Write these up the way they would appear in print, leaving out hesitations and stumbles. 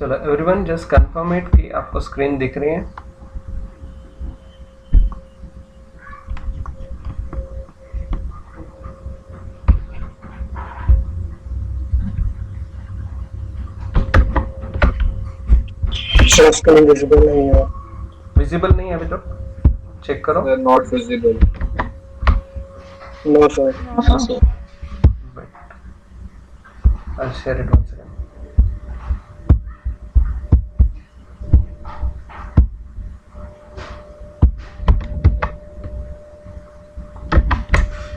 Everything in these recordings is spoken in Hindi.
चलो एवरीवन जस्ट कंफर्म इट कि आपको स्क्रीन दिख रही है। स्क्रीन विजिबल नहीं है। विजिबल नहीं है अभी तक, चेक करो। Not visible. No sir. I'll share it once again.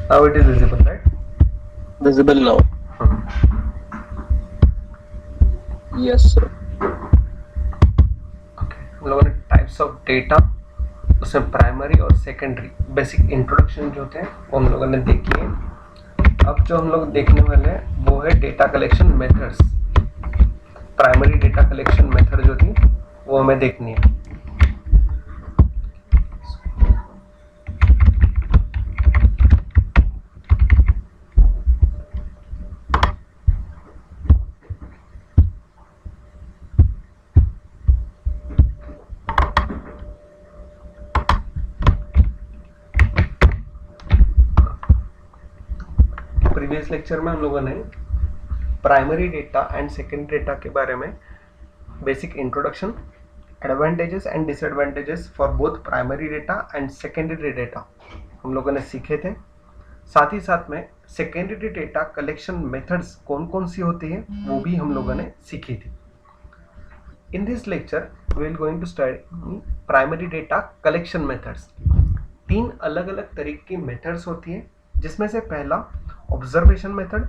Now it is visible, right? Visible now. Yes sir. हम लोगों ने टाइप्स ऑफ डेटा, उसमें प्राइमरी और सेकेंडरी बेसिक इंट्रोडक्शन जो थे वो हम लोगों ने देखी है। अब जो हम लोग देखने वाले हैं वो है data collection methods. Primary data collection method जो थी वो हमें देखनी है। प्रीवियस लेक्चर में हम लोगों ने primary data and secondary data के बारे में basic introduction, advantages and disadvantages for both primary data and secondary data हम लोगों ने सीखे थे। साथ ही साथ में सेकेंडरी डेटा कलेक्शन मेथड्स कौन कौन सी होती है वो भी हम लोगों ने सीखी थी। In this lecture we will going to study primary data collection methods. 3 अलग अलग तरीके की मेथड्स होती है, जिसमें से पहला observation method,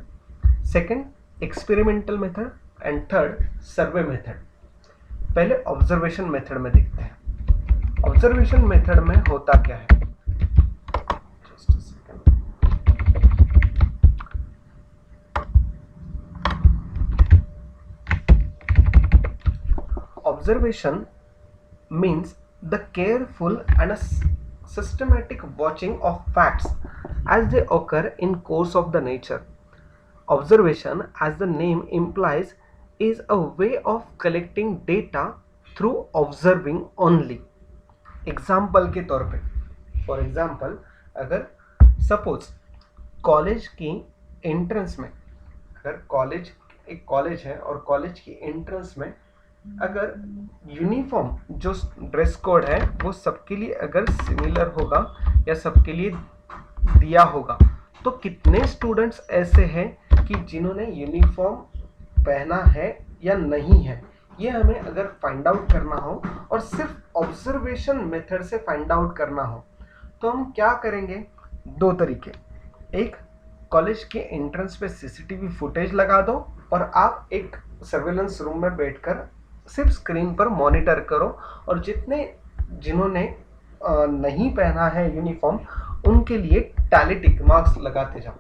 second experimental method and third survey method. पहले ऑब्जर्वेशन मेथड में देखते हैं। ऑब्जर्वेशन मेथड में होता क्या है। Observation means the careful and a systematic watching of facts as they occur in course of the nature. Observation, as the name implies, is a way of collecting data through observing only. Example के तौर पे, फॉर एग्जाम्पल अगर सपोज कॉलेज की एंट्रेंस में, अगर कॉलेज एक कॉलेज है और कॉलेज की एंट्रेंस में अगर यूनिफॉर्म जो ड्रेस कोड है वो सबके लिए अगर सिमिलर होगा या सबके लिए दिया होगा, तो कितने स्टूडेंट्स ऐसे हैं कि जिन्होंने यूनिफॉर्म पहना है या नहीं है, ये हमें अगर फाइंड आउट करना हो और सिर्फ ऑब्जर्वेशन मेथड से फाइंड आउट करना हो तो हम क्या करेंगे। 2 तरीके, एक कॉलेज के एंट्रेंस पे सीसीटीवी फुटेज लगा दो और आप एक सर्वेलेंस रूम में बैठकर सिर्फ स्क्रीन पर मॉनिटर करो और जिन्होंने नहीं पहना है यूनिफॉर्म उनके लिए टैली टिक मार्क्स लगाते जाओ।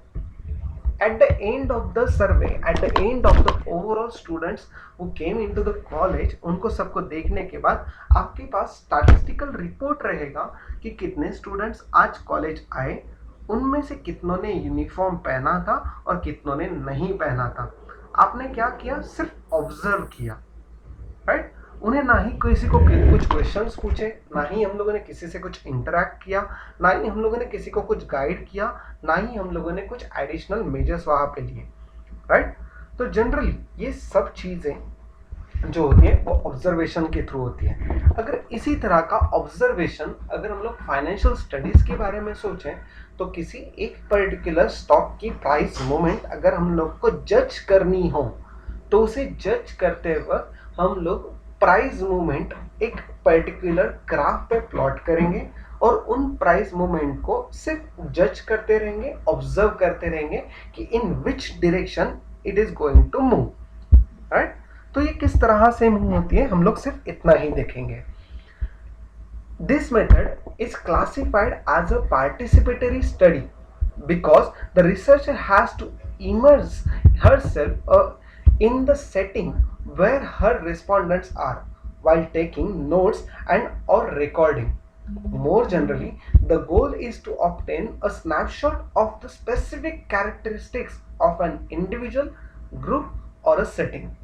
At the end of the survey, at the end of the overall students who came into the college, उनको सबको देखने के बाद आपके पास स्टैटिस्टिकल रिपोर्ट रहेगा कि कितने स्टूडेंट्स आज कॉलेज आए, उनमें से कितनों ने यूनिफॉर्म पहना था और कितनों ने नहीं पहना था। आपने क्या किया, सिर्फ ऑब्जर्व किया, राइट। उन्हें ना ही किसी को कुछ क्वेश्चंस पूछे, ना ही हम लोगों ने किसी से कुछ इंटरेक्ट किया, ना ही हम लोगों ने किसी को कुछ गाइड किया, ना ही हम लोगों ने कुछ एडिशनल मेजर्स वहां पे लिए, राइट। तो जनरली ये सब चीजें जो होती है वो ऑब्जर्वेशन के थ्रू होती है। अगर इसी तरह का ऑब्जर्वेशन अगर हम लोग फाइनेंशियल स्टडीज के बारे में सोचें तो किसी एक पर्टिकुलर स्टॉक की प्राइस मूवमेंट अगर हम लोग को जज करनी हो तो उसे जज करते वक्त हम लोग प्राइस मूवमेंट एक पर्टिकुलर ग्राफ पे प्लॉट करेंगे और उन प्राइस मूवमेंट को सिर्फ जज करते रहेंगे, ऑब्जर्व करते रहेंगे कि in which direction it is going to move, right. तो ये किस तरह से मूव होती है हम लोग सिर्फ इतना ही देखेंगे। This method is classified as a participatory study because the researcher has to immerse herself in the setting where her respondents are while taking notes and or recording. More generally, the goal is to obtain a snapshot of the specific characteristics of an individual, group or a setting.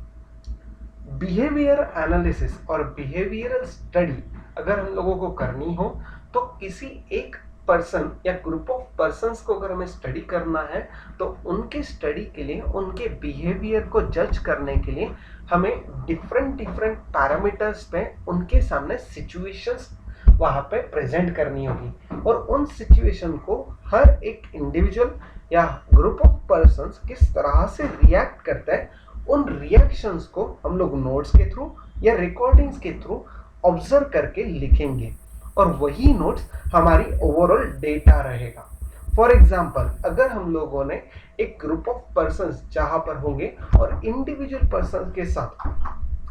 Behaviour analysis और बिहेवियरल स्टडी अगर हम लोगों को करनी हो तो किसी एक पर्सन या ग्रुप ऑफ पर्सन्स को अगर हमें स्टडी करना है तो उनके स्टडी के लिए उनके बिहेवियर को जज करने के लिए हमें डिफरेंट पैरामीटर्स पे उनके सामने सिचुएशंस वहाँ पे प्रेजेंट करनी होगी और उन सिचुएशन को हर एक इंडिविजुअल या ग्रुप ऑफ पर्सन्स किस तरह से रिएक्ट करता है उन रिएक्शंस को हम लोग नोट्स के थ्रू या रिकॉर्डिंग्स के थ्रू ऑब्जर्व करके लिखेंगे और वही नोट्स हमारी ओवरऑल डेटा रहेगा। फॉर एग्जाम्पल अगर हम लोगों ने एक ग्रुप ऑफ पर्सन्स जहाँ पर होंगे और इंडिविजुअल पर्सन के साथ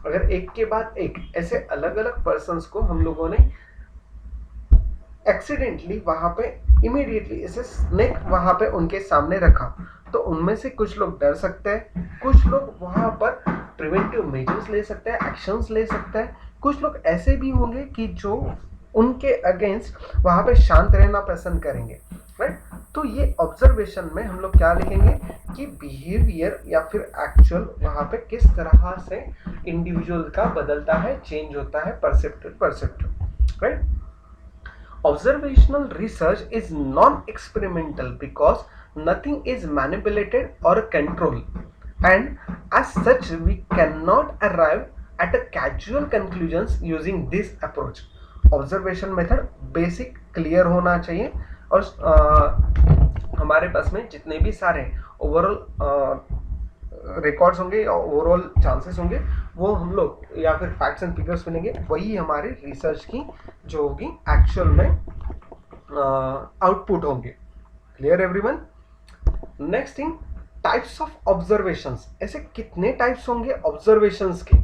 अगर एक के बाद एक ऐसे अलग अलग पर्सन्स को हम लोगों ने एक्सीडेंटली वहां पे इमीडिएटली ऐसे स्नेक वहां पे उनके सामने रखा तो उनमें से कुछ लोग डर सकते हैं, कुछ लोग वहां पर प्रिवेंटिव मेजर्स ले सकते हैं, एक्शंस ले सकते हैं, कुछ लोग ऐसे भी होंगे कि जो उनके अगेंस्ट वहां पे शांत रहना पसंद करेंगे, राइट। तो ये ऑब्जर्वेशन में हम लोग क्या लिखेंगे कि बिहेवियर या फिर एक्चुअल वहां पे किस तरह से इंडिविजुअल का बदलता है, चेंज होता है, perceptive, right. Observational research is non-experimental because nothing is manipulated or controlled, and as such we cannot arrive at a casual conclusions using this approach. Observation method basic clear होना चाहिए और हमारे पास में जितने भी सारे ओवरऑल रिकॉर्ड्स होंगे या ओवरऑल चांसेस होंगे वो हम लोग या फिर फैक्ट्स एंड फिगर्स मिलेंगे वही हमारे रिसर्च की जो होगी एक्चुअल में आउटपुट होंगे। Clear everyone? Next thing, types of observations. ऐसे कितने टाइप्स होंगे ऑब्जर्वेशंस के?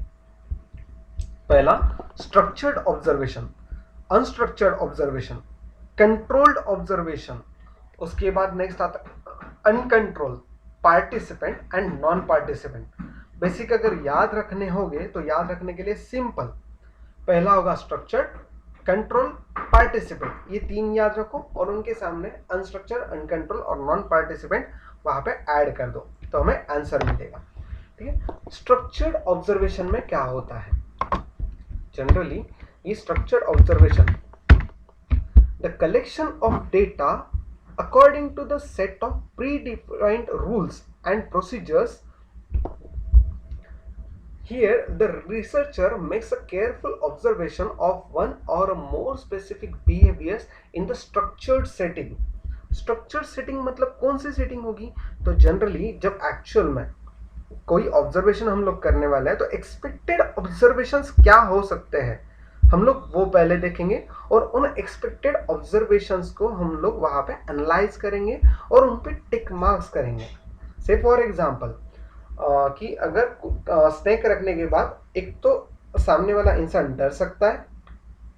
पहला structured observation, unstructured observation, controlled observation, उसके बाद नेक्स्ट आता uncontrolled, participant and non participant. Basic अगर याद रखने होंगे तो याद रखने के लिए सिंपल, पहला होगा स्ट्रक्चर्ड, कंट्रोल, पार्टिसिपेंट, ये तीन याद रखो और उनके सामने अनस्ट्रक्चर्ड, अनकंट्रोल और नॉन पार्टिसिपेंट वहां पे ऐड कर दो तो हमें आंसर मिलेगा। ठीक है। स्ट्रक्चर्ड ऑब्जर्वेशन में क्या होता है? जनरली ये structured observation the collection of data according to the set of predefined rules and procedures. Here the researcher makes a careful observation of one or more specific behaviors in the structured setting. Structured setting मतलब कौन सी setting होगी? तो जनरली जब एक्चुअल में कोई ऑब्जर्वेशन हम लोग करने वाले हैं तो एक्सपेक्टेड ऑब्जर्वेशंस क्या हो सकते हैं हम लोग वो पहले देखेंगे और उन एक्सपेक्टेड ऑब्जर्वेशंस को हम लोग वहां पे एनालाइज करेंगे और उन पे टिक मार्क्स करेंगे। से फॉर एग्जांपल कि अगर स्नेक रखने के बाद एक तो सामने वाला इंसान डर सकता है,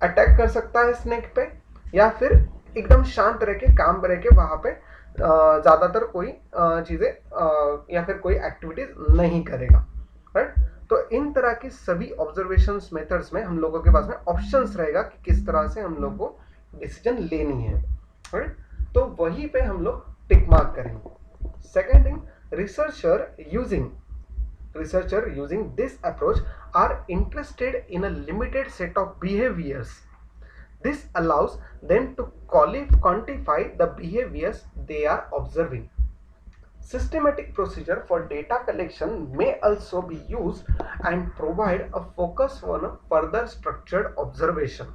अटैक कर सकता है स्नेक पे, या फिर एकदम शांत रह के काम रह के वहां पे ज़्यादातर कोई चीज़ें या फिर कोई एक्टिविटीज नहीं करेगा, राइट। तो इन तरह की सभी ऑब्जर्वेशन मेथड्स में हम लोगों के पास में ऑप्शंस रहेगा कि किस तरह से हम लोग को डिसीजन लेनी है, राइट। तो वहीं पे हम लोग टिक मार्क करेंगे। Second thing, researcher using this approach are interested in a limited set of behaviors. This allows them to quantify the behaviors they are observing. Systematic procedure for data collection may also be used and provide a focus on a further structured observation.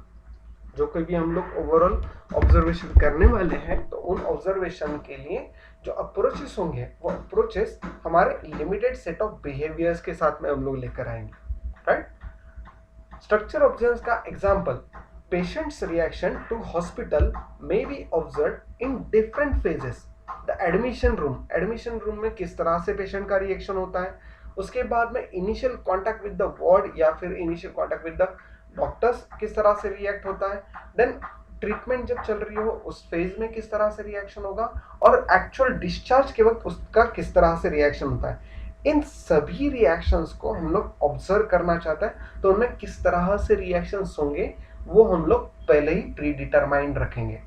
जो कोई भी हम लोग ओवरऑल ऑब्जर्वेशन करने वाले हैं तो उन ऑब्जर्वेशन के लिए जो अप्रोचेस होंगे वो अप्रोचेस हमारे लिमिटेड सेट ऑफ बिहेवियर्स के साथ में हम लोग लेकर आएंगे, राइट। स्ट्रक्चर ऑब्जर्वेशन का example, patients reaction to hospital may be observed in different phases. The admission room में किस तरह से पेशेंट का रिएक्शन होता है, उसके बाद में initial contact with the ward या फिर initial contact with the doctors किस तरह से रिएक्ट होता है, देन ट्रीटमेंट जब चल रही हो उस फेज में किस तरह से रिएक्शन होगा, और एक्चुअल डिस्चार्ज के वक्त उसका किस तरह से रिएक्शन होता है। इन सभी रिएक्शंस को हम लोग ऑब्जर्व करना चाहते हैं तो उनमें किस तरह से रिएक्शंस होंगे वो हम लोग पहले ही प्री डिटरमाइंड रखेंगे,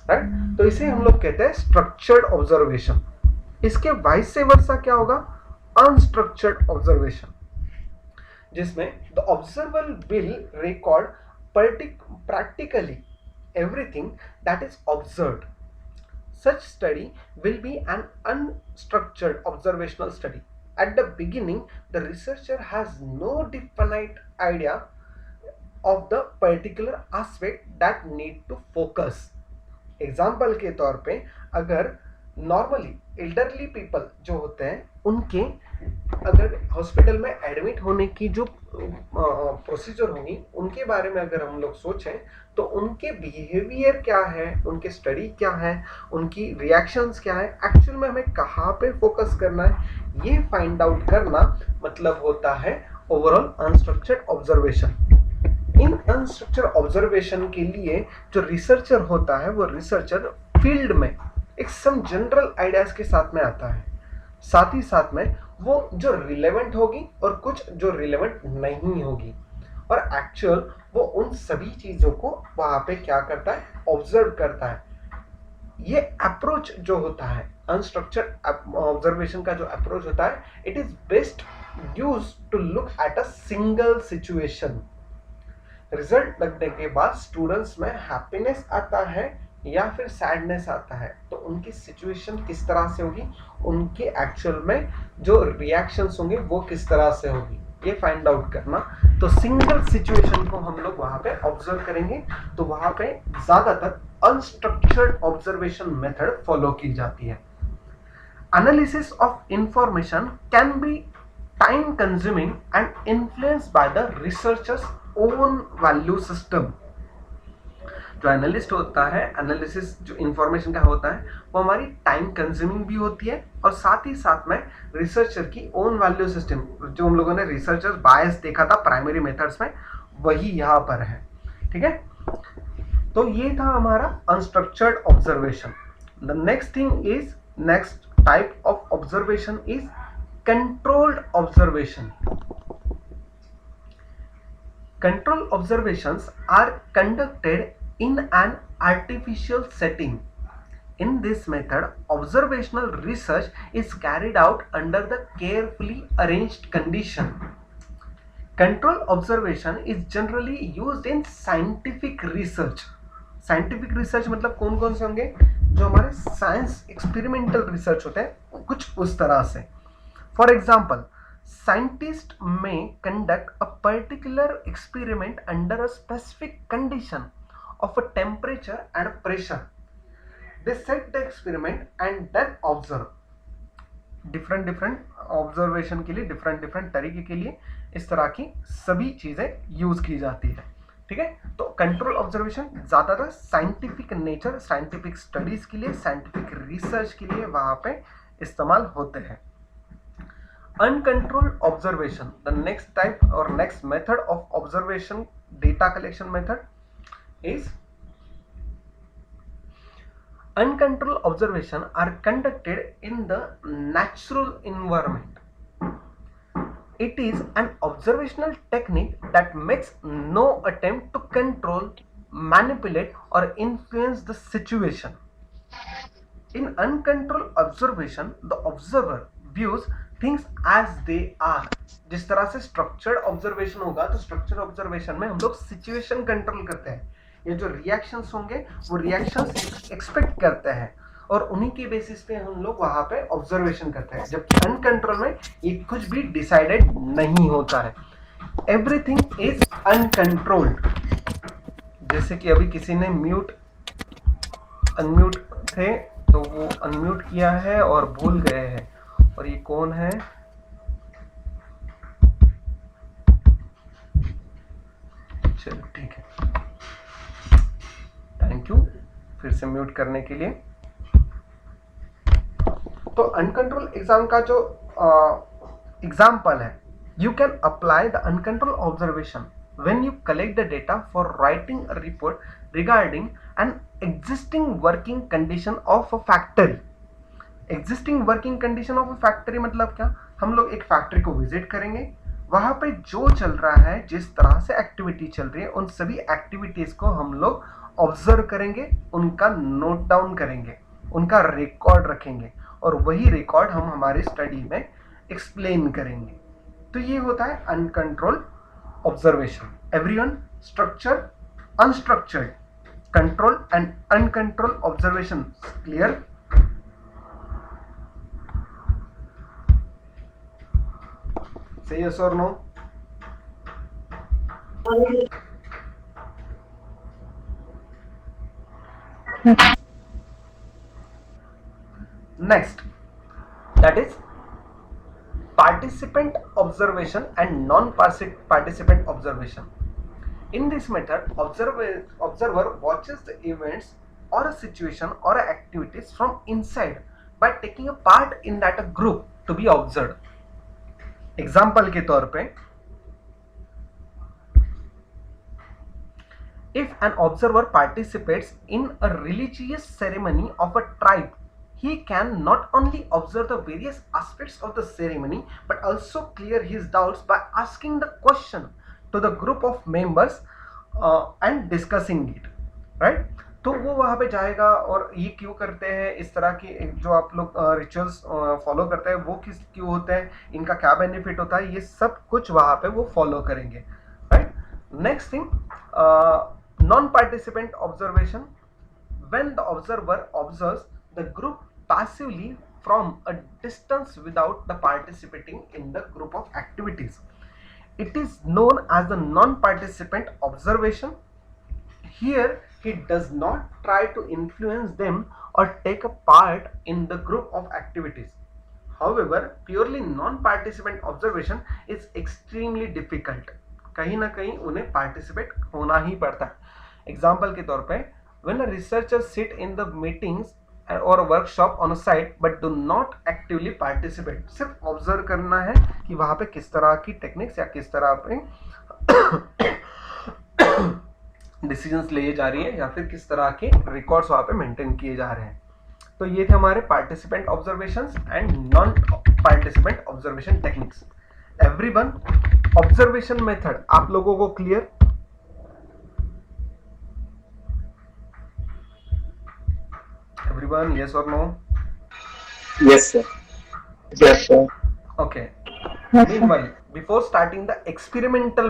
राइट। तो इसे हम लोग कहते हैं स्ट्रक्चर्ड ऑब्जर्वेशन। इसके वाइस से वर्सा क्या होगा? Unstructured observation. जिसमें the observer will record practically everything that is observed. Such study will be an unstructured observational study. At the beginning, the researcher has no definite idea of the particular aspect that need to focus. Example के तौर पे अगर नॉर्मली एल्डरली पीपल जो होते हैं उनके अगर हॉस्पिटल में एडमिट होने की जो प्रोसीजर होगी उनके बारे में अगर हम लोग सोचें तो उनके बिहेवियर क्या है, उनके स्टडी क्या है, उनकी रिएक्शंस क्या है, एक्चुअल में हमें कहाँ पे फोकस करना है, ये फाइंड आउट करना मतलब होता है ओवरऑल अनस्ट्रक्चर्ड ऑब्जर्वेशन. इन अनस्ट्रक्चर्ड ऑब्जर्वेशन के लिए जो रिसर्चर होता है वो रिसर्चर फील्ड में एक सम जनरल आइडियाज के साथ में आता है, साथ ही साथ में वो जो रिलेवेंट होगी और कुछ जो रिलेवेंट नहीं होगी, और एक्चुअल वो उन सभी चीजों को वहां पे क्या करता है, ऑब्जर्व करता है. ये अप्रोच जो होता है अनस्ट्रक्चर्ड ऑब्जर्वेशन का जो अप्रोच होता है, it is best use to look at a single situation. Result लगने के बाद स्टूडेंट्स में हैप्पीनेस आता है या फिर सैडनेस आता है, तो उनकी सिचुएशन किस तरह से होगी, उनके एक्चुअल में जो रिएक्शंस होंगे वो किस तरह से होगी, ये फाइंड आउट करना. तो सिंगल सिचुएशन को हम लोग वहां पे ऑब्जर्व करेंगे, तो वहां पे ज्यादातर अनस्ट्रक्चर्ड ऑब्जर्वेशन मेथड फॉलो की जाती है. Analysis of information can be time consuming and influenced by the researchers own value system. जो एनालिस्ट होता है, एनालिसिस जो इंफॉर्मेशन का होता है वो हमारी टाइम कंज्यूमिंग भी होती है, और साथ ही साथ में रिसर्चर की ओन वैल्यू सिस्टम, जो हम लोगों ने रिसर्चर बायस देखा था प्राइमरी मेथड्स में, वही यहाँ पर है. ठीक है, तो ये था हमारा unstructured observation. The next thing is, next type of observation is controlled observation. Control observations are conducted in an artificial setting. In this method, observational research is carried out under the carefully arranged condition. Control observation is generally used in scientific research. Scientific research मतलब कौन कौन से होंगे, जो हमारे साइंस एक्सपेरिमेंटल रिसर्च होते हैं, कुछ उस तरह से. For example, scientists may conduct a particular experiment under a specific condition of a temperature and pressure. They set the experiment and then observe. Different observation के लिए डिफरेंट तरीके के लिए इस तरह की सभी चीजें यूज की जाती है. ठीक है, तो कंट्रोल ऑब्जर्वेशन ज्यादातर साइंटिफिक नेचर, साइंटिफिक स्टडीज के लिए, साइंटिफिक रिसर्च के लिए वहां पे इस्तेमाल होते हैं. Uncontrolled observation, the next type or next method of observation data collection method is uncontrolled observation are conducted in the natural environment. It is an observational technique that makes no attempt to control, manipulate or influence the situation. In uncontrolled observation, the observer views things as they are. जिस तरह से स्ट्रक्चर्ड ऑब्जर्वेशन होगा, तो स्ट्रक्चर्ड ऑब्जर्वेशन में हम लोग सिचुएशन कंट्रोल करते हैं, ये जो रिएक्शंस होंगे वो रिएक्शंस एक्सपेक्ट करते हैं और उन्हीं के बेसिस पे हम लोग वहां पे ऑब्जर्वेशन करते हैं. जबकि अनकंट्रोल में ये कुछ भी डिसाइडेड नहीं होता है, एवरीथिंग इज अनकंट्रोल्ड. जैसे कि अभी किसी ने अनम्यूट थे तो वो अनम्यूट किया है और भूल गए हैं, और ये कौन है, चलो ठीक है, थैंक यू फिर से म्यूट करने के लिए. तो अनकंट्रोल एग्जाम का जो एग्जाम्पल है, you can apply the uncontrolled observation when you collect the data for writing a report regarding an existing working condition of a factory. Existing working condition of a factory मतलब क्या, हम लोग एक फैक्ट्री को विजिट करेंगे, वहां पे जो चल रहा है, जिस तरह से एक्टिविटी चल रही है, उन सभी एक्टिविटीज को हम लोग ऑब्जर्व करेंगे, उनका नोट डाउन करेंगे, उनका रिकॉर्ड रखेंगे, और वही रिकॉर्ड हम हमारी स्टडी में एक्सप्लेन करेंगे. तो ये होता है uncontrolled observation. Everyone, structure, unstructured, control and uncontrolled observation. Clear? Say yes or no. Next, that is participant observation and non-participant observation. In this method, observer watches the events or a situation or a activities from inside by taking a part in that group to be observed. Example के तौर पे, if an observer participates in a religious ceremony of a tribe, he can not only observe the various aspects of the ceremony but also clear his doubts by asking the question to the group of members and discussing it, right? तो वो वहाँ पे जाएगा और ये क्यों करते हैं, इस तरह की जो आप लोग रिचुअल्स फॉलो करते हैं वो किस क्यों होते हैं, इनका क्या बेनिफिट होता है, ये सब कुछ वहाँ पे वो फॉलो करेंगे, right? Next thing, non participant observation. When the observer observes the group passively from a distance without the participating in the group of activities, it is known as the non-participant observation. Here he does not try to influence them or take a part in the group of activities. However, purely non-participant observation is extremely difficult. कहीं ना कहीं उन्हें पार्टिसिपेट होना ही पड़ता है. एग्जाम्पल के तौर पे, when a researcher sit in the meetings or a workshop on a site but do not actively participate, सिर्फ ऑब्जर्व करना है कि वहाँ पे किस तरह की टेक्निक्स या किस तरह पे डिसीजंस लिए जा रही है या फिर किस तरह के रिकॉर्ड्स वहाँ पे मेंटेन किए जा रहे हैं. तो ये थे हमारे participant observations and non participant observation techniques. Everyone, observation method आप लोगों को clear? Everyone, yes or no? Yes, sir. Yes, sir. Okay. Meanwhile, before starting the experimental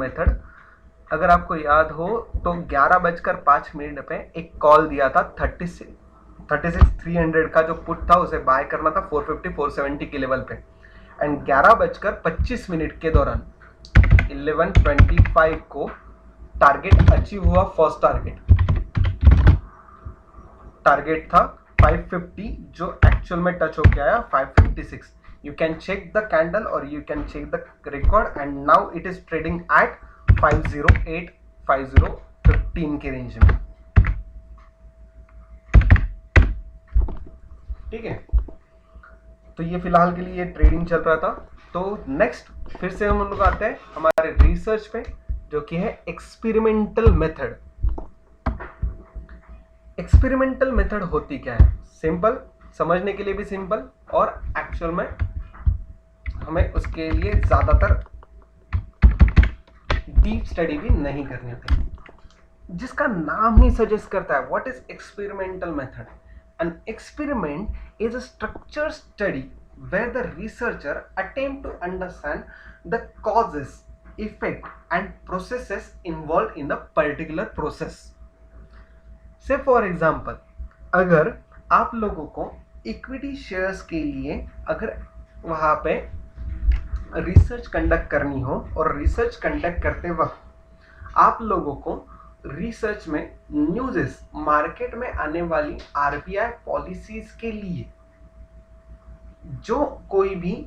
method, अगर आपको याद हो तो 11:05 पे एक कॉल दिया था 36,300 का जो पुट था उसे बाय करना था 450 470 के लेवल पे, एंड 11:25 के दौरान 11:25 को टारगेट अचीव हुआ. फर्स्ट टारगेट था 550 जो एक्चुअल में टच होके आया 556. You can check the candle और you can check the record and now it is trading at 508 5015 के रेंज में. ठीक है, तो ये फिलहाल के लिए ट्रेडिंग चल रहा था. तो नेक्स्ट फिर से हम लोग आते हैं हमारे रिसर्च पे, जो कि है एक्सपेरिमेंटल मेथड. एक्सपेरिमेंटल मेथड होती क्या है? सिंपल, समझने के लिए भी सिंपल, और एक्चुअल में हमें उसके लिए ज्यादातर डीप स्टडी भी नहीं करनी होती. जिसका नाम ही सजेस्ट करता है, what is experimental method? An experiment is a structured study where the researcher attempt to understand the causes, effect and processes involved in the particular process. Say for example, अगर आप लोगों को इक्विटी शेयर्स के लिए अगर वहाँ पे रिसर्च कंडक्ट करनी हो और रिसर्च कंडक्ट करते वक्त आप लोगों को रिसर्च में न्यूज़, मार्केट में आने वाली आरबीआई पॉलिसीज के लिए जो कोई भी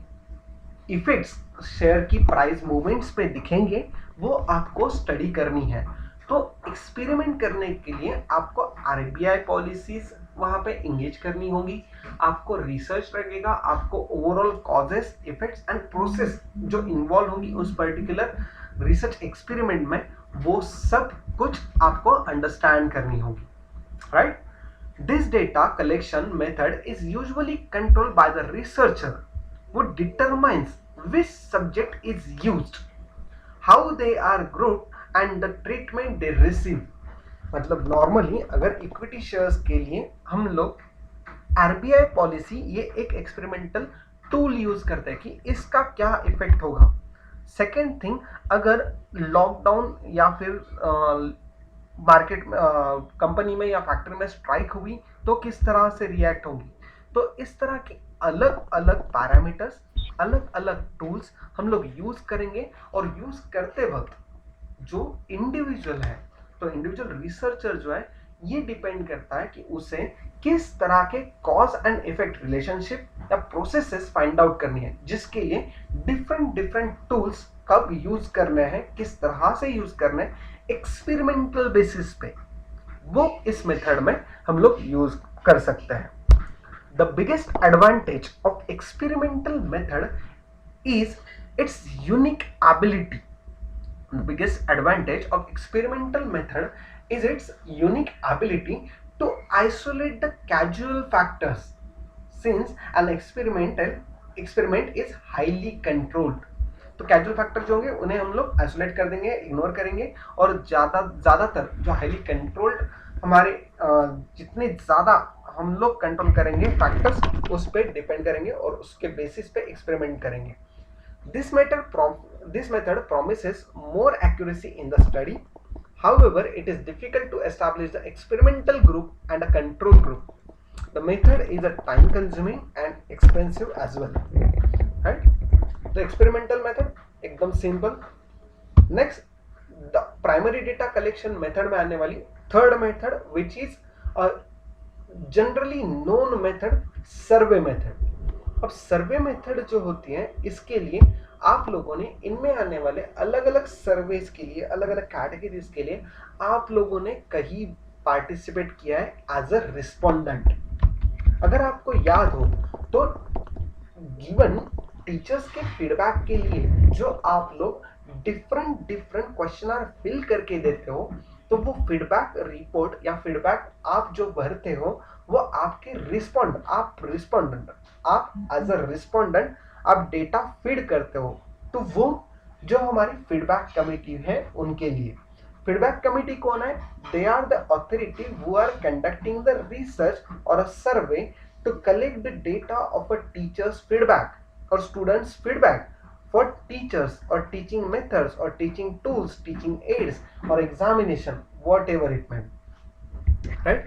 इफेक्ट्स शेयर की प्राइस मूवमेंट्स पे दिखेंगे वो आपको स्टडी करनी है. तो एक्सपेरिमेंट करने के लिए आपको आरबीआई पॉलिसीज वहाँ पे इंगेज करनी होगी, आपको रिसर्च लगेगा, आपको overall causes, effects and process जो इन्वॉल्व होंगी उस पर्टिकुलर रिसर्च एक्सपेरिमेंट में, वो सब कुछ आपको अंडरस्टैंड करनी होगी, right? This data collection method is usually controlled by the researcher who determines which subject is used, how they are grouped and the treatment they receive. मतलब नॉर्मली अगर इक्विटी शेयर्स के लिए हम लोग आरबीआई पॉलिसी, ये एक एक्सपेरिमेंटल टूल यूज करते हैं कि इसका क्या इफेक्ट होगा। सेकेंड थिंग, अगर लॉकडाउन या फिर मार्केट में कंपनी में या फैक्ट्री में स्ट्राइक हुई तो किस तरह से रिएक्ट होगी। तो इस तरह के अलग अलग पैरामीटर्स, अलग अलग टूल्स हम लोग यूज करेंगे, और यूज करते वक्त जो इंडिविजुअल है, तो इंडिविजुअल रिसर्चर जो है, ये डिपेंड करता है कि उसे किस तरह के कॉज एंड इफेक्ट रिलेशनशिप या प्रोसेसेस फाइंड आउट करनी है, जिसके लिए डिफरेंट डिफरेंट टूल्स कब यूज करने हैं, किस तरह से यूज करने हैं, एक्सपेरिमेंटल बेसिस पे, वो इस मेथड में हम लोग यूज कर सकते हैं। The biggest advantage of experimental method is it's unique ability. The biggest advantage of experimental method is its unique ability to isolate the causal factors, since an experiment is highly controlled. तो कैजुअल फैक्टर जो होंगे उन्हें हम लोग आइसोलेट कर देंगे, इग्नोर करेंगे, और ज़्यादातर जो हाईली कंट्रोल्ड हमारे जितने ज़्यादा हम लोग कंट्रोल करेंगे फैक्टर्स, उस पर डिपेंड करेंगे और उसके बेसिस पे एक्सपेरिमेंट करेंगे। This method promises more accuracy in the study. However, it is difficult to establish the experimental group and a control group. The method is a time consuming and expensive as well. Right? The experimental method एकदम simple. Next, the primary data collection method में आने वाली third method, which is a generally known method, survey method. अब सर्वे मेथड जो होती है, इसके लिए आप लोगों ने इनमें आने वाले अलग अलग सर्वेस के लिए, अलग अलग कैटेगरीज के लिए आप लोगों ने कहीं पार्टिसिपेट किया है एज अ रिस्पोंडेंट। अगर आपको याद हो तो गिवन टीचर्स के फीडबैक के लिए जो आप लोग डिफरेंट क्वेश्चन फिल करके देते हो, तो वो फीडबैक रिपोर्ट या फीडबैक आप जो भरते हो वो आपके आप एज अ रिस्पोंडेंट आप डेटा फीड करते हो, तो वो जो हमारी फीडबैक कमेटी है उनके लिए। फीडबैक कमेटी कौन है? They are the authority who are conducting the research और a survey to collect the data of a teachers feedback और students feedback for teachers or teaching methods or teaching tools, teaching aids or examination, whatever it may be, right?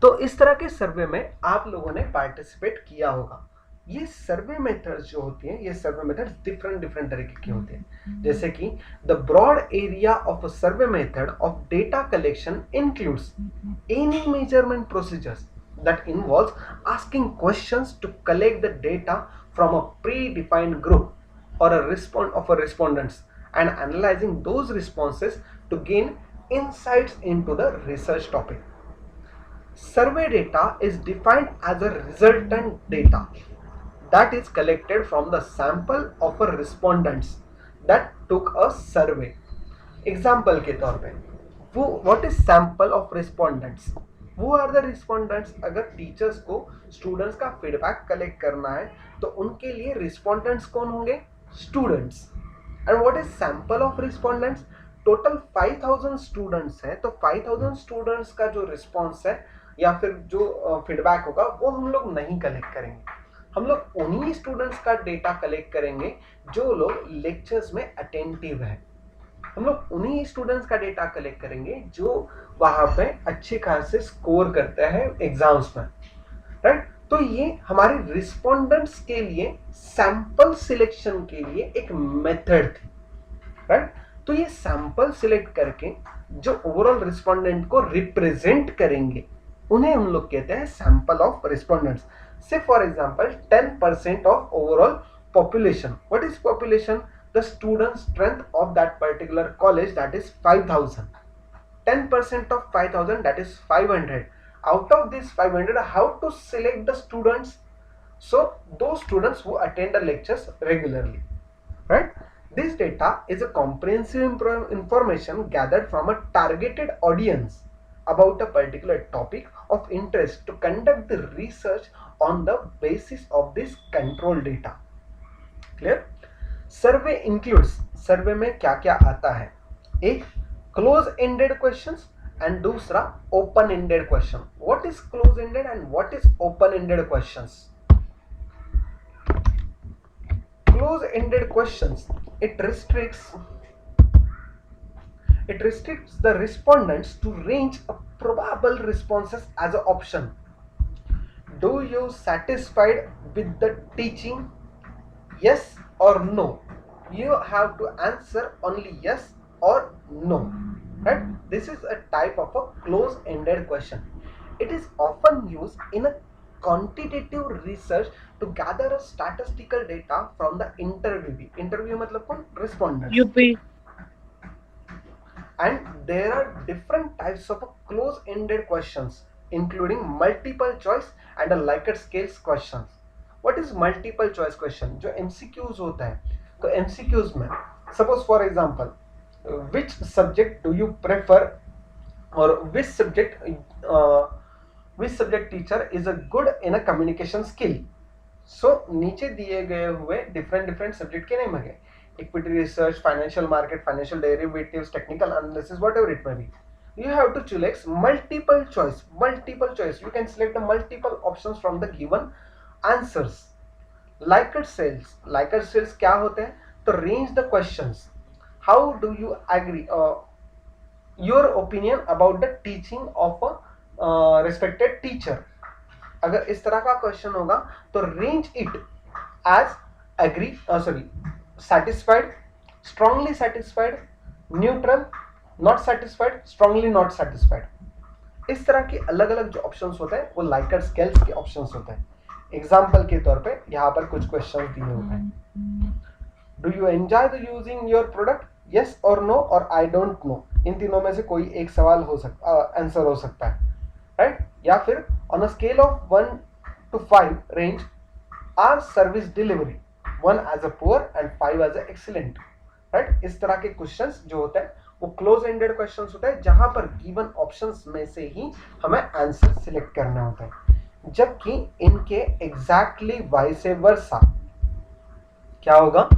तो इस तरह के सर्वे में आप लोगों ने पार्टिसिपेट किया होगा। ये सर्वे मेथड्स जो होती हैं, ये सर्वे मेथड्स डिफरेंट तरीके के होते हैं, जैसे कि the broad area of a survey method of data collection includes any measurement procedures that involves asking questions to collect the data from a predefined group or a respondents and analyzing those responses to gain insights into the research topic. Survey data is defined as a resultant data that is collected from the sample of a respondents that took a survey. Example के तौर पे, what is sample of respondents? वो आर द रिस्पोंडेंट्स। अगर टीचर्स को स्टूडेंट्स का फीडबैक कलेक्ट करना है तो उनके लिए रिस्पोंडेंट्स कौन होंगे? Students. And what is sample of respondents? Total 5000 students हैं, तो 5000 स्टूडेंट्स का जो रिस्पॉन्स है या फिर जो फीडबैक होगा वो हम लोग नहीं कलेक्ट करेंगे। हम लोग उन्हीं स्टूडेंट्स का डेटा कलेक्ट करेंगे जो लोग लेक्चर्स में अटेंटिव है। हम लोग उन्हीं स्टूडेंट्स का डेटा कलेक्ट करेंगे जो वहां पे अच्छे खासे स्कोर करते हैं एग्जाम्स में, राइट? तो ये हमारे रिस्पोंडेंट्स के लिए सैंपल सिलेक्शन के लिए एक मेथड थी, राइट? तो ये सैंपल सिलेक्ट करके जो ओवरऑल रिस्पोंडेंट को रिप्रेजेंट करेंगे उन्हें हम लोग कहते हैं सैंपल ऑफ रिस्पोंडेंट्स। से for example 10% of overall population. What is population? The student strength of that particular college, that is 5000. 10% of 5000, that is 500. Out of this 500, how to select the students? So those students who attend the lectures regularly, right? This data is a comprehensive information gathered from a targeted audience about a particular topic of interest to conduct the research on the basis of this control data. Clear? Survey includes, survey में क्या क्या आता है? एक क्लोज एंडेड क्वेश्चंस एंड दूसरा open ended question. What is close ended and what is open ended questions? close-ended questions, it restricts the respondents to range of probable responses as an option. Do you satisfied with the teaching? Yes or no. You have to answer only yes or no. Right? This is a type of a close-ended question. It is often used in a quantitative research to gather a statistical data from the interviewee. Interview मतलब कौन? Respondents. UP. And there are different types of close-ended questions, including multiple choice and a Likert scales questions. What is multiple choice question? जो MCQs होता है, तो MCQs में suppose for example, which subject do you prefer, or which subject teacher is a good in a communication skill. So नीचे दिए गए हुए different subject के name है, equity research, financial market, financial derivatives, technical analysis, whatever it may be. You have to select multiple choice. You can select the multiple options from the given answers. Likert cells क्या होते हैं? तो range the questions. How do you agree? Your opinion about the teaching of a respected teacher. अगर इस तरह का क्वेश्चन होगा तो range it as satisfied, strongly satisfied, neutral, not satisfied, strongly not satisfied. इस तरह के अलग अलग जो ऑप्शंस होते हैं वो लाइकर्ट स्केल्स के ऑप्शंस होते हैं. एग्जाम्पल के तौर पे यहाँ पर कुछ क्वेश्चंस दिए हुए हैं. Do you enjoy the using your product? Yes और नो और आई डोंट नो. इन तीनों में से कोई एक सवाल हो सकता, आंसर हो सकता है, राइट? या फिर on a scale of 1 to 5 range are service delivery 1 as a poor and 5 as a excellent, right? इस तरह के क्वेश्चंस जो होते हैं वो क्लोज एंडेड क्वेश्चंस होते हैं जहां पर गिवन ऑप्शंस में से ही हमें आंसर सिलेक्ट करना होता है, जबकि इनके एग्जैक्टली वाइस वर्सा क्या होगा?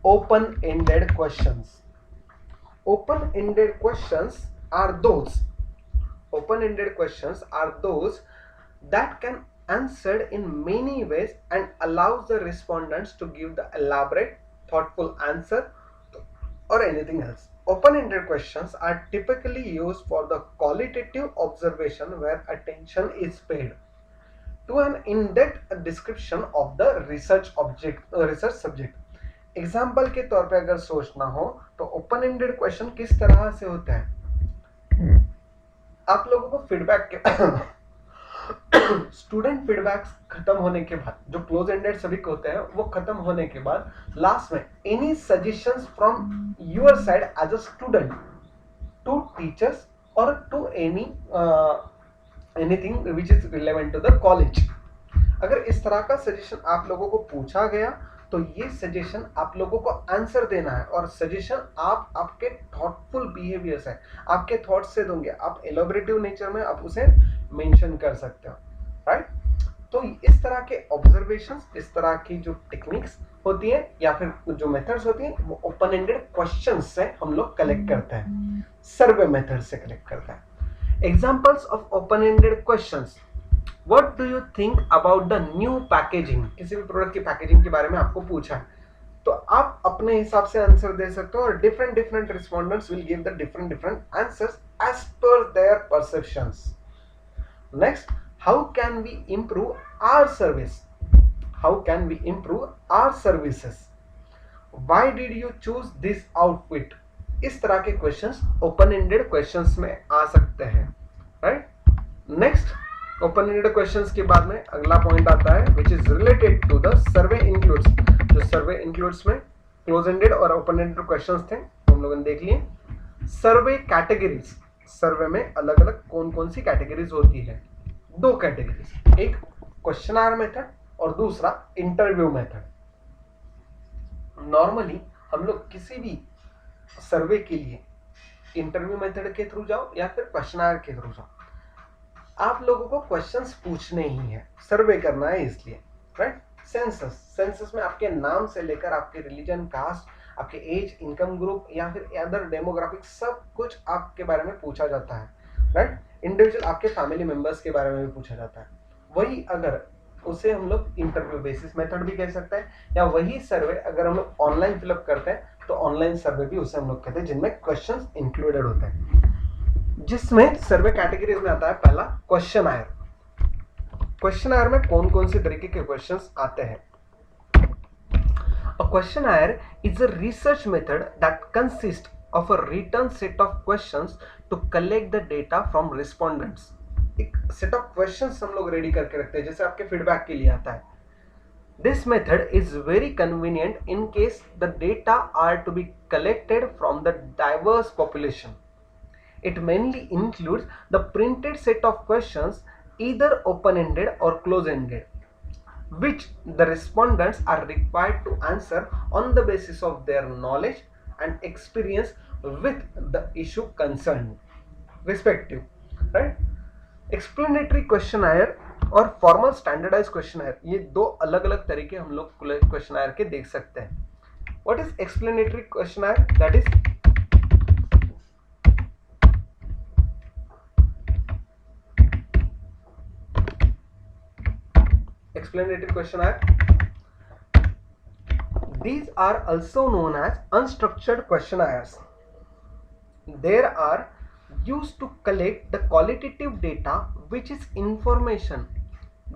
Open ended questions. Open ended questions are those that can answered in many ways and allows the respondents to give the elaborate, thoughtful answer or anything else. Open-ended questions are typically used for the qualitative observation where attention is paid to an in-depth description of the research subject. Example के तौर पे अगर सोचना हो तो ओपन एंडेड क्वेश्चन किस तरह से होता है? आप लोगों को फीडबैक के स्टूडेंट फीडबैक खत्म होने के बाद जो क्लोज एंडेड सभी होते हैं वो खत्म होने के बाद लास्ट में any suggestions from your side as a student to teachers और to anything which is relevant to the college. अगर इस तरह का सजेशन आप लोगों को पूछा गया तो ये सजेशन आप लोगों को आंसर देना है, और सजेशन आप आपके थॉटफुल बिहेवियर से, आपके थॉट से दोगे. आप एलोबरेटिव नेचर में आप उसे मेंशन कर सकते हो, राइट? तो इस तरह के ऑब्जर्वेशंस, इस तरह की जो टेक्निक्स होती है या फिर जो मेथड्स होती हैं वो ओपन एंडेड क्वेश्चंस से हम लोग कलेक्ट करते हैं, सर्वे मेथड से कलेक्ट करते हैं. Examples of open ended questions. What do you think about the new packaging? किसी भी प्रोडक्ट की पैकेजिंग के बारे में आपको पूछा है तो आप अपने हिसाब से आंसर दे सकते हो, और different respondents will give the different answers as per their perceptions. Next, how can we improve our services? Why did you choose this outfit? इस तरह के क्वेश्चंस ओपन एंडेड क्वेश्चंस में आ सकते हैं, right? Next, open ended questions के बाद में अगला पॉइंट आता है which is related to the survey includes. जो सर्वे इंक्लूड्स में क्लोज एंडेड और ओपन एंडेड क्वेश्चंस थे हम लोगों ने देख लिए. सर्वे कैटेगरीज. सर्वे में अलग अलग कौन कौन सी कैटेगरीज होती है? 2 कैटेगरीज, एक क्वेश्चनर मेथड और दूसरा इंटरव्यू मेथड. नॉर्मली हम लोग किसी भी सर्वे के लिए इंटरव्यू मेथड के थ्रू जाओ या फिर क्वेश्चनर के थ्रू जाओ, आप लोगों को क्वेश्चंस पूछने ही है, सर्वे करना है इसलिए, राइट? सेंसस में आपके नाम से लेकर आपके रिलीजन, कास्ट, आपके एज, इनकम ग्रुप या फिर अदर डेमोग्राफिक सब कुछ आपके बारे में पूछा जाता है, राइट? इंडिविजुअल आपके फैमिली मेंबर्स के बारे में भी पूछा जाता है. वही अगर उसे हम लोग इंटरव्यू बेसिस मेथड भी कह सकते हैं, या वही सर्वे अगर हम लोग ऑनलाइन फिलअप करते हैं तो ऑनलाइन सर्वे भी उसे हम लोग कहते हैं, जिनमें क्वेश्चंस इंक्लूडेड होते हैं। जिसमें सर्वे कैटेगरीज में आता है पहला क्वेश्चन आयर। क्वेश्चन आयर में कौन कौन से तरीके के क्वेश्चंस आते हैं? A questionnaire is a research method that consists of a written set of questions to collect the data from respondents. एक set of questions हम लोग रेडी करके रखते हैं, जैसे आपके फीडबैक के लिए आता है। This method is very convenient in case the data are to be collected from the diverse population. It mainly includes the printed set of questions, either open-ended or close-ended, which the respondents are required to answer on the basis of their knowledge and experience with the issue concerned respective, right? Explanatory questionnaire और फॉर्मल स्टैंडर्डाइज क्वेश्चनायर, ये दो अलग अलग तरीके हम लोग क्वेश्चनायर के देख सकते हैं। What is explanatory questionnaire? That is explanatory questionnaire. These are also known as unstructured questionnaires. They are used to collect the qualitative data, which is information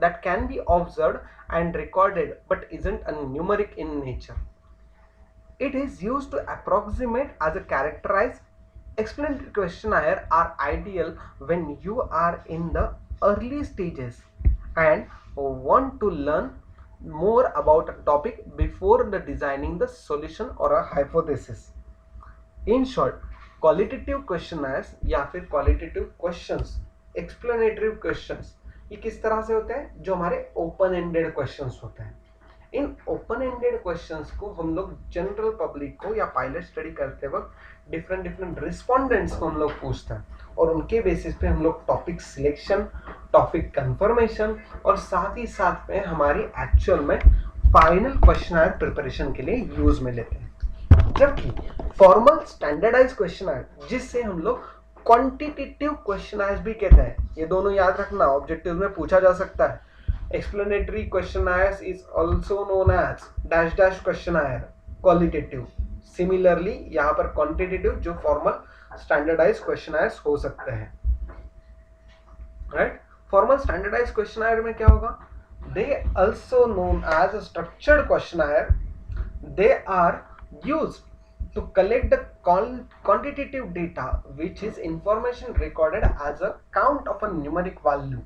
that can be observed and recorded but isn't a numeric in nature. It is used to approximate as a characterize. Explanatory questionnaire are ideal when you are in the early stages and want to learn more about a topic before the designing the solution or a hypothesis. In short, qualitative questioners या फिर क्वालिटेटिव क्वेश्चंस, एक्सप्लेनेटरी क्वेश्चंस, ये किस तरह से होते हैं? जो हमारे ओपन एंडेड क्वेश्चंस होते हैं। इन ओपन एंडेड क्वेश्चंस को हम लोग जनरल पब्लिक को या पायलट स्टडी करते वक्त डिफरेंट रिस्पोंडेंट्स को हम लोग पूछते हैं, और उनके बेसिस पे हम लोग टॉपिक सिलेक्शन, टॉपिक कंफर्मेशन और साथ ही साथ में हमारी एक्चुअल में फाइनल क्वेश्चनर प्रिपरेशन के लिए यूज में लेते हैं। जबकि फॉर्मल स्टैंडर्डाइज क्वेश्चनर, जिससे हम लोग क्वांटिटेटिव क्वेश्चनर्स भी कहते हैं, ये दोनों याद रखना, ऑब्जेक्टिव में पूछा जा सकता है। Explanatory questionnaires is also known as dash dash questionnaire qualitative. Similarly यहाँ पर क्वांटिटेटिव जो फॉर्मल स्टैंडर्डाइज क्वेश्चनर्स हो सकते हैं, राइट? फॉर्मल स्टैंडर्डाइज क्वेश्चनर में क्या होगा? They also known as structured questionnaire. They are used to collect the quantitative data, which is information recorded as a count of a numeric value.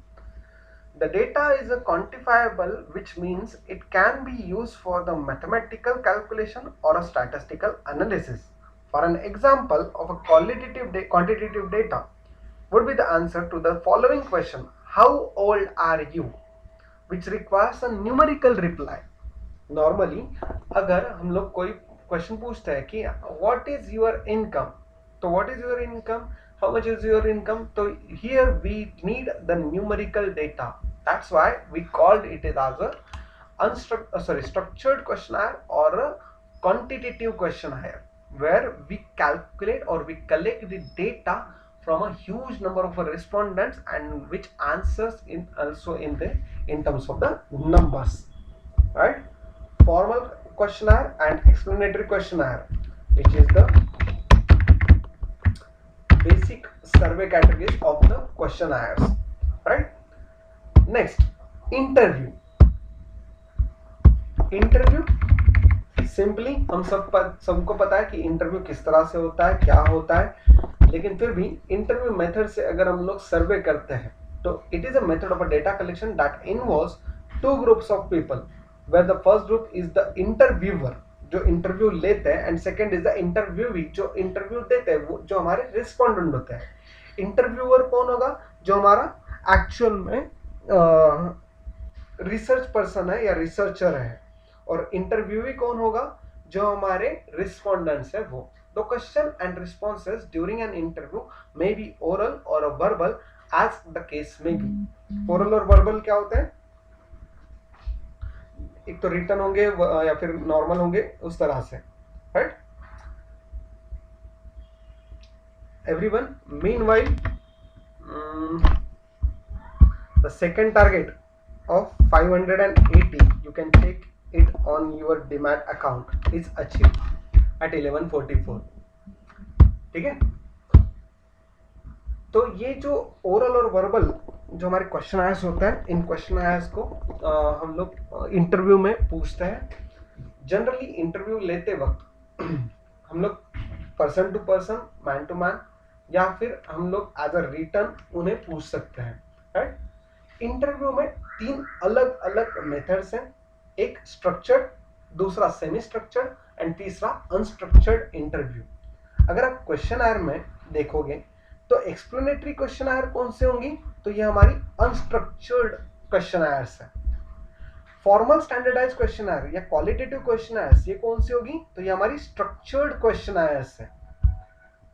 The data is a quantifiable, which means it can be used for the mathematical calculation or a statistical analysis. For an example of a quantitative data would be the answer to the following question: how old are you? Which requires a numerical reply. Normally, अगर हम लोग कोई क्वेश्चन पूछता है कि व्हाट इज योर इनकम, तो what is your income, how much is your income, तो here we need the numerical data. That's why we called it as a structured questionnaire or a quantitative questionnaire, where we calculate or we collect the data from a huge number of respondents and which answers in also in terms of the numbers, right? Formal questionnaire and explanatory questionnaire, which is the basic survey categories of the questionnaires, right? Next, interview. Interview simply हम सबको पता है कि इंटरव्यू किस तरह से होता है, क्या होता है, लेकिन फिर भी इंटरव्यू मेथड से अगर हम लोग सर्वे करते हैं तो it is a method of a data collection that involves two groups of people, where the first group is the interviewer जो इंटरव्यू लेते हैं, and second is the interviewee जो इंटरव्यू देते हैं, वो जो हमारे रिस्पोंडेंट होते हैं। इंटरव्यूअर कौन होगा? जो हमारा एक्चुअल में रिसर्च पर्सन है या रिसर्चर है, और इंटरव्यूवी कौन होगा? जो हमारे रिस्पोंडेंट्स है वो। The question and responses during an interview may be oral और वर्बल एज द केस में बी। ओरल और वर्बल क्या होते हैं? एक तो रिटन होंगे या फिर नॉर्मल होंगे, उस तरह से, right? Everyone, meanwhile the second target of 580, you can take it on your demat account is achieved at 11:44. ठीक है, तो ये जो ओरल और वर्बल जो हमारे क्वेश्चन आयर्स होता है, इन क्वेश्चन आयर्स को हम लोग इंटरव्यू में पूछते हैं. जनरली इंटरव्यू लेते वक्त हम लोग person to person, man to man, या फिर हम लोग एज अ रिटर्न उन्हें पूछ सकते हैं. राइट, इंटरव्यू में 3 अलग अलग मेथड्स हैं. एक स्ट्रक्चर्ड, दूसरा सेमी स्ट्रक्चर्ड एंड तीसरा अनस्ट्रक्चर्ड इंटरव्यू. अगर आप क्वेश्चन आयर में देखोगे तो एक्सप्लेनेटरी क्वेश्चन आयर कौन से होंगी, तो ये हमारी अनस्ट्रक्चर्ड क्वेश्चन आयर्स है. फॉर्मल स्टैंडर्डाइज क्वेश्चन आयर या क्वालिटेटिव क्वेश्चन आयर्स ये कौन सी होगी, तो ये हमारी स्ट्रक्चर्ड क्वेश्चन आयर्स है.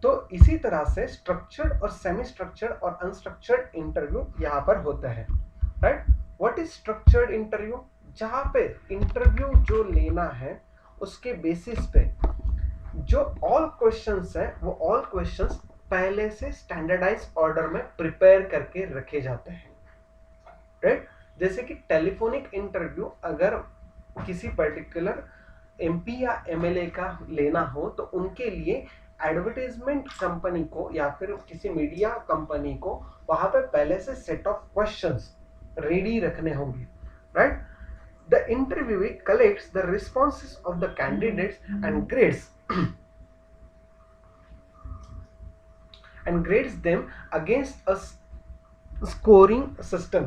तो इसी तरह से स्ट्रक्चर्ड और सेमी स्ट्रक्चर्ड और अनस्ट्रक्चर्ड इंटरव्यू यहाँ पर होता है. Right, what is structured interview, जहाँ पे इंटरव्यू जो लेना है उसके बेसिस पे जो ऑल क्वेश्चंस है वो ऑल क्वेश्चंस पहले से स्टैंडर्डाइज ऑर्डर में प्रिपेयर करके रखे जाते हैं. राइट, जैसे कि टेलीफोनिक इंटरव्यू अगर किसी पर्टिकुलर एमपी या एमएलए का लेना हो तो उनके लिए एडवर्टाइजमेंट कंपनी को या फिर किसी मीडिया कंपनी को वहां पे पहले से सेट ऑफ क्वेश्चंस रेडी रखने होंगे. Right, the interview collects the responses of the candidates and grades them against a scoring system.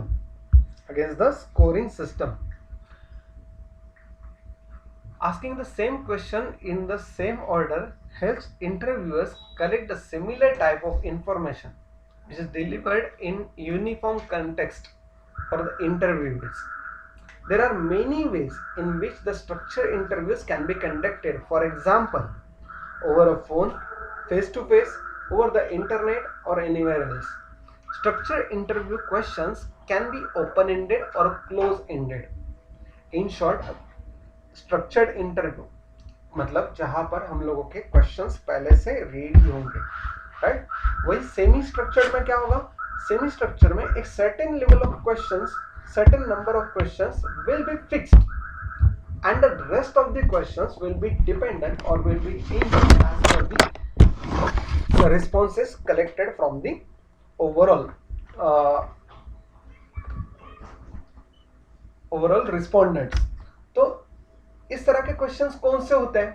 Asking the same question in the same order helps interviewers collect a similar type of information which is delivered in uniform context for the interviewers. There are many ways in which the structured interviews can be conducted. For example, over a phone, face to face, over the internet or anywhere else. Structured interview questions can be open-ended or close-ended. In short, structured interview मतलब जहां पर हम लोगों के क्वेश्चंस पहले से रेडी होंगे. राइट, वही सेमी स्ट्रक्चर्ड में क्या होगा, सेमी स्ट्रक्चर में एक certain level of questions, certain number of questions will be fixed and the rest of the questions will be dependent or will be changed as per the responses collected from the overall respondents. तो इस तरह के क्वेश्चंस कौन से होते हैं,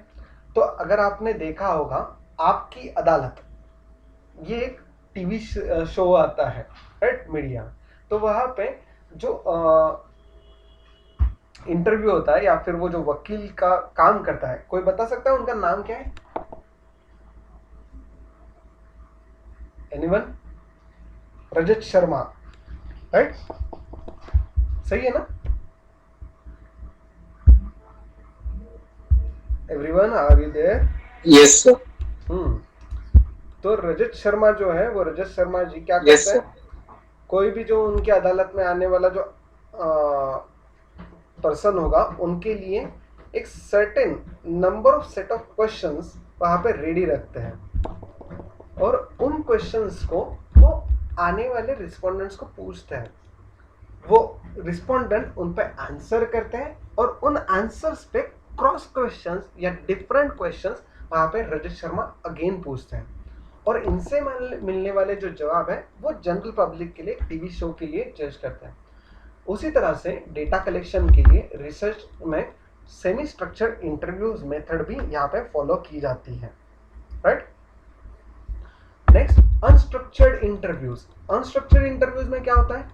तो अगर आपने देखा होगा आपकी अदालत, ये एक टीवी शो आता है राइट मीडिया, तो वहां पे जो इंटरव्यू होता है या फिर वो जो वकील का काम करता है, कोई बता सकता है उनका नाम क्या है? एनीवन? रजत शर्मा, राइट? सही है ना? Everyone, are you there? Yes sir. तो रजत शर्मा जो है, वो रजत शर्मा जी क्या करते हैं, कोई भी जो उनके अदालत में आने वाला जो पर्सन होगा उनके लिए एक certain number of set of questions वहां पे रेडी रखते हैं और उन क्वेश्चंस को वो आने वाले रिस्पोंडेंट्स को पूछते हैं. वो रिस्पोंडेंट उन पे आंसर करते हैं और उन आंसर्स पे क्रॉस क्वेश्चंस या डिफरेंट क्वेश्चंस वहां पे रजत शर्मा अगेन पूछते हैं और इनसे मिलने वाले जो जवाब है वो जनरल पब्लिक के लिए, टीवी शो के लिए जज करते हैं. उसी तरह से डेटा कलेक्शन के लिए रिसर्च में सेमी स्ट्रक्चर्ड इंटरव्यूज मेथड भी यहाँ पे फॉलो की जाती है. Right, next unstructured interviews. Unstructured interviews में क्या होता है,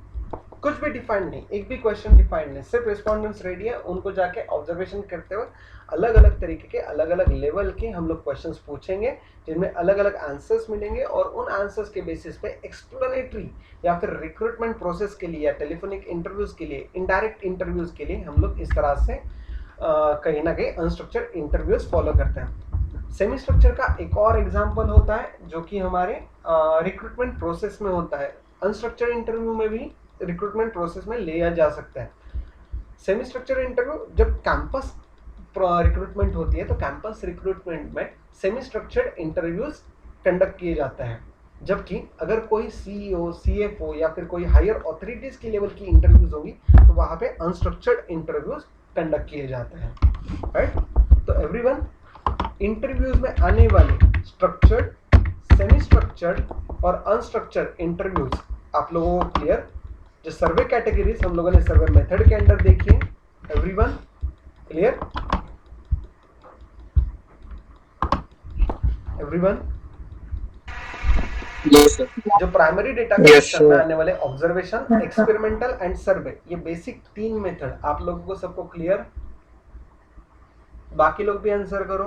कुछ भी डिफाइंड नहीं, एक भी क्वेश्चन डिफाइंड नहीं, सिर्फ रिस्पोंडेंट्स रेडी है, उनको जाके ऑब्जर्वेशन करते हुए अलग अलग तरीके के अलग अलग लेवल के हम लोग क्वेश्चंस पूछेंगे जिनमें अलग अलग आंसर्स मिलेंगे और उन आंसर्स के बेसिस पे एक्सप्लेनेटरी या फिर रिक्रूटमेंट प्रोसेस के लिए या टेलीफोनिक इंटरव्यूज के लिए, इनडायरेक्ट इंटरव्यूज के लिए हम लोग इस तरह से कहीं ना कहीं अनस्ट्रक्चर्ड इंटरव्यूज फॉलो करते हैं. सेमी स्ट्रक्चर का एक और एग्जाम्पल होता है जो कि हमारे रिक्रूटमेंट प्रोसेस में होता है. अनस्ट्रक्चर्ड इंटरव्यू में भी रिक्रूटमेंट प्रोसेस में लिया जा सकता है. सेमी स्ट्रक्चर इंटरव्यू जब कैंपस रिक्रूटमेंट होती है तो कैंपस रिक्रूटमेंट में सेमी स्ट्रक्चर्ड इंटरव्यूज कंडक्ट किए जाते हैं. जबकि अगर कोई सीईओ, सीएफओ या फिर कोई हायर ऑथोरिटीज की लेवल की इंटरव्यूज होंगी तो वहां पे अनस्ट्रक्चर्ड इंटरव्यूज कंडक्ट किए जाते हैं, राइट। तो एवरीवन, इंटरव्यूज में आने वाले स्ट्रक्चर्ड, सेमी स्ट्रक्चर्ड और अनस्ट्रक्चर्ड इंटरव्यूज आप लोगों को क्लियर। जो सर्वे कैटेगरीज हम लोगों ने सर्वे मेथड के अंदर देखी है, everyone clear? Everyone, Yes, sir. जो प्राइमरी डेटा Yes, कलेक्शन में sir. आने वाले ऑब्जर्वेशन, एक्सपेरिमेंटल एंड सर्वे, ये बेसिक 3 मेथड आप लोगों को सबको क्लियर? बाकी लोग भी आंसर करो।